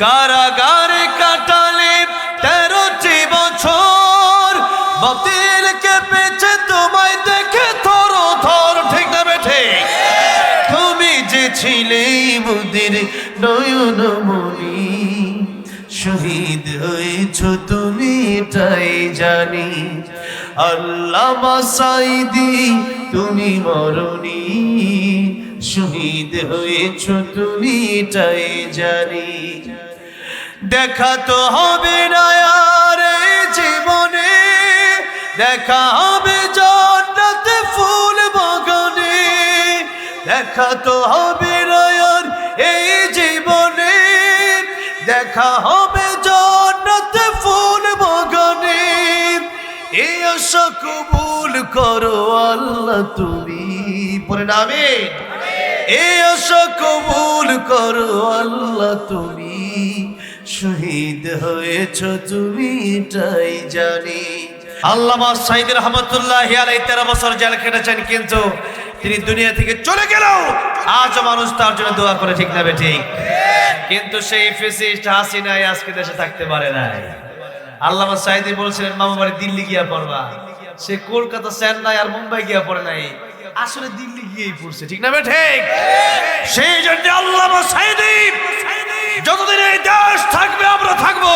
কারাগারে কাটালে 13টি বছর, বাতিল কেঁপেছে তোমায় দেখে থর থর, ঠিক না বেঠে? তুমি যে ছিলে মুদের নয়নমণি, শহীদ হয়েছ তুমি তাই জানি। আল্লামা সাঈদী তুমি মরণি, শহীদ হয়েছ তুমি তাই জানি। দেখা তো হবে না আর এই জীবনে, দেখা হবে জান্নাতে ফুল বাগানে। দেখা তো হবে না আর এই জীবনে, দেখা হবে জান্নাতে ফুল বাগানে। এই আশা কবুল করো আল্লাহ তুমি, পড়ে না আমিন। এই আশা কবুল করো আল্লাহ তুমি, শহীদ হয়েছ তুমি তাই জানি। আল্লামা সাঈদী রহমাতুল্লাহি আলাইহি 13 বছর জেল কেটেছেন, কিন্তু তিনি দুনিয়া থেকে চলে গেলেও আজও মানুষ তার জন্য দোয়া করে, ঠিক না বেঠিক? কিন্তু সেই ফ্যাসিস্ট হাসিনাই আজকে দেশে থাকতে পারে নাই। আল্লামা সাঈদী বলছিলেন মামা বাড়ি দিল্লি গিয়া পড়বা, সে কলকাতা, চেন্নাই আর মুম্বাই গিয়া পড়ে নাই, আসলে দিল্লি গিয়েই পড়ছে, ঠিক না বেঠিক? সেই জন্য আল্লামা সাঈদী যতদিন এই দেশ থাকবে আমরা থাকবো,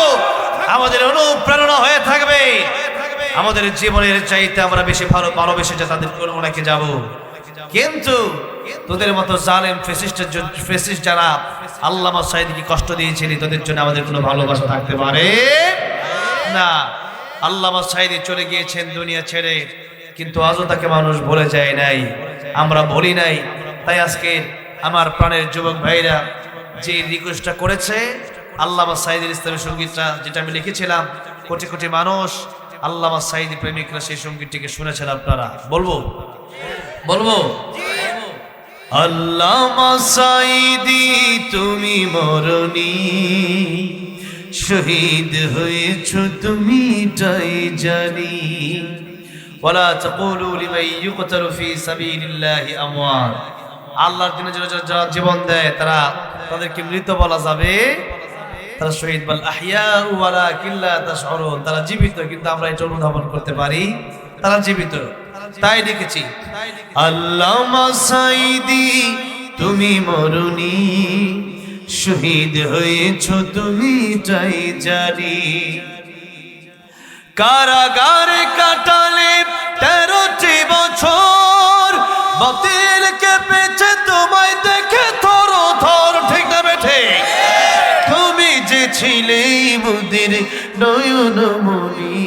আমাদের অনুপ্রেরণা হয়ে থাকবে। আমাদের জীবনের চাইতে আমরা বেশি ভালোবেসে তাদের অনুমনাকে যাব। কিন্তু তোদের মতো জালেম ফ্যাসিস্ট যারা আল্লামা সাঈদীকে কষ্ট দিয়েছিলেন, তাদের জন্য আমাদের কোনো ভালোবাসা থাকতে পারে না। আল্লামা সাঈদী চলে গিয়েছেন দুনিয়া ছেড়ে, কিন্তু আজও তাকে মানুষ ভুলে যায় নাই, আমরা ভুলি নাই। তাই আজকে আমার প্রাণের যুবক ভাইরা যে রিকোয়েস্টটা করেছে, আল্লামা সাঈদীর ইসলামী সঙ্গীতটা যেটা আমি লিখেছিলাম, কোটি কোটি মানুষ আল্লামা সাঈদী প্রেমিকরা সেই সঙ্গীতটিকে শুনেছেন। আপনারা বলবো আল্লামা সাঈদী তুমি মরণি, শহীদ হয়েছ তুমি তাই জানি। ওয়ালা তাকুলু লিমান ইউকতালু ফি সাবিলিল্লাহি আমওয়াত, আল্লাহর দিনের জন্য যারা জীবন দেয় তাদেরকে মৃত বলা যাবে, তারা শহীদ। বাল আহইয়াউ ওয়ালাকিন লা তাশউরুন, তারা জীবিত, কিন্তু আমরা এটা অনুধাবন করতে পারি তারা জীবিত। তাই লিখেছি আল্লামা সাঈদী তুমি মরণি, শহীদ হয়েছ তুমি তাই জানি। কারাগারে কাটালে 13টি বছর, বাতিল কেঁপেছে তোমায় দেখে থর থর, ঠিক না বেঠে? তুমি যে ছিলে মুদের নয়নমণি,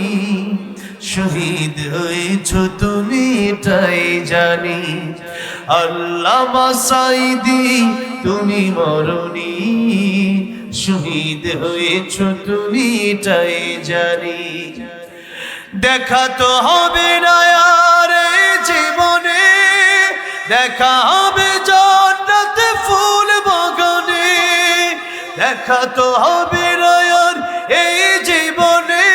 শহীদ হয়েছ তুমি তাই জানি। আল্লামা সাঈদী তুমি মরণি, শহীদ হয়েছ তুমি তাই জানি। দেখা তো হবে না আর এই জীবনে, দেখা হবে জান্নাতে ফুল বাগানে। দেখা তো হবে না আর এই জীবনে,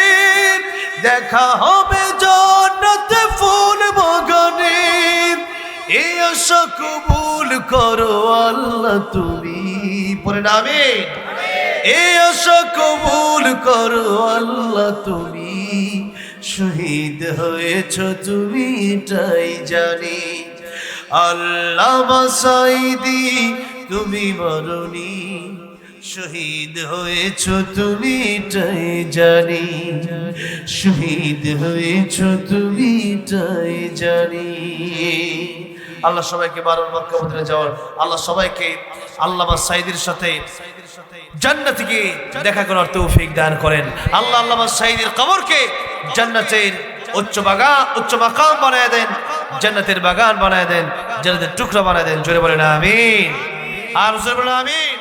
দেখা হবে জান্নাতে ফুল বাগানে। এই আশা কবুল করো আল্লাহ তুমি, পড়ে না আমিন। এই আশা কবুল করো আল্লাহ তুমি, শহীদ হয়েছ তুমি তাই জানি। আল্লামা সাঈদী তুমি মরণি, শহীদ হয়েছ তুমি তাই জানি। শহীদ হয়েছ তুমি তাই জানি। আল্লাহ সবাইকে বারবার মক্কা মদিনা যাওয়ার, আল্লাহ সবাইকে আল্লামা সাঈদীর সাথে জান্নাতে গিয়ে দেখা করার তৌফিক দান করেন। আল্লাহ আল্লামা সাঈদীর কবরকে জান্নাতের উচ্চ মাকাম বানায় দেন, জান্নাতের বাগান বানায় দেন, জান্নাতের টুকরা বানায় দেন। জোরে বলেন আমিন, আর জোরে বলেন আমিন।